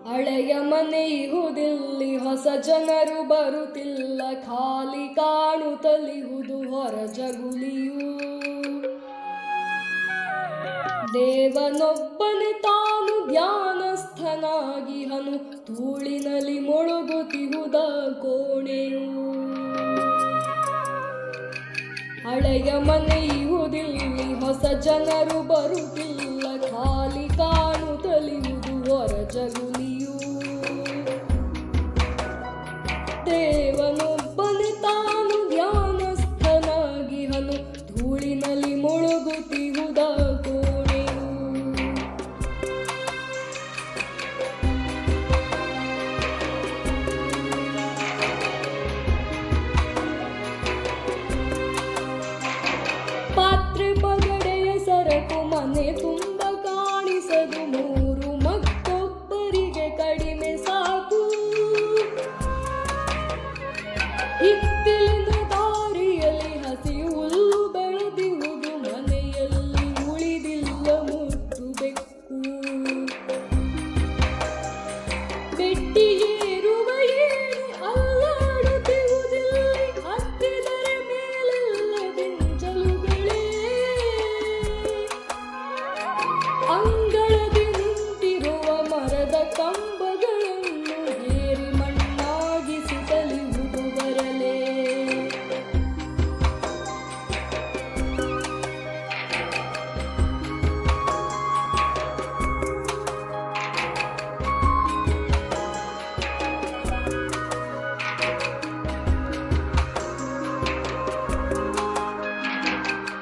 ಹಳೆಯ ಮನೆ ಇಹುದಿಲ್ಲಿ, ಹೊಸ ಜನರು ಬರುತ್ತಿಲ್ಲ, ಖಾಲಿ ಕಾಣುತ್ತಲಿಹುದು ಹೊರ ಜಗುಲಿಯು. ದೇವನೊಬ್ಬನೇ ತಾನು ಧ್ಯಾನಸ್ಥನಾಗಿಹನು, ಧೂಳಿನಲ್ಲಿ ಮುಳುಗುತ್ತಿಹುದ ಕೋಣೆಯು. ಹಳೆಯ ಮನೆ ಇಹುದಿಲ್ಲಿ, ಹೊಸ ಜನರು ಬರುತ್ತಿಲ್ಲ, ಖಾಲಿ ಕಾಣುತ್ತಲಿಹುದು ಹೊರ ಜಗುಲಿಯು. ದೇವನೊಬ್ಬನೇ ತಾನು ಧ್ಯಾನಸ್ಥನಾಗಿಹನು, ಧೂಳಿನಲ್ಲಿ ಮುಳುಗುತ್ತಿಹುದ ಕೋಣೆಯು. ಪಾತ್ರೆ ಪಗಡೆಯ ಸರಕು ಮನೆ ತುಂಬ ಕಾಣಿಸದು, ಮೂರು ಮತ್ತೊಬ್ಬರಿಗೆ ಕಡಿಮೆ ಸಾಕು. ಹಿತ್ತಿಲಿನ ದಾರಿಯಲ್ಲಿ ಹಸಿ ಹುಲ್ಲು ಬೆಳೆದಿಹುದು, ಮನೆಯಲ್ಲಿ ಉಳಿದಿಲ್ಲ ಮುದ್ದು ಬೆಕ್ಕು. ಬೆಟ್ಟಿಗೇರುವ ಏಣಿ ಅಲ್ಲಾಡುತ್ತಿಹುದಿಲ್ಲಿ, ಹತ್ತಿದರೆ ಮೇಲೆಲ್ಲ ಬೆಂಚಲುಗಳೇ. ಅಂಗಳದಿ ನಿಂತಿರುವ ಮರದ ಕಂಬಗಳನ್ನು ಏರಿ ಮಣ್ಣಾಗಿಸಿತಲಿಹುದು ಬರಲೇ.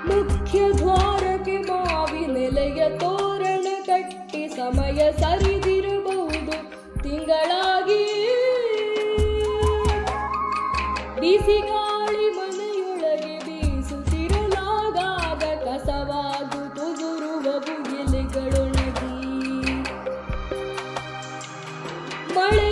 ಮುಖ್ಯ ದ್ವಾರಕ್ಕೆ ಮಾವಿನೆಲೆಯ ತೋರಣ ಕಟ್ಟಿ, ಸಮಯ ಸರಿದಿರಬಹುದು ತಿಂಗಳಾಗಿ. ಬಿಸಿ ಗಾಳಿ ಮನೆಯೊಳಗೆ ಬೀಸುತ್ತಿರಲಾಗಾಗ, ಕಸವಾಗುತ್ತುದುರುವ ಎಲೆಗಳೊಣಗಿ. ಮಳೆ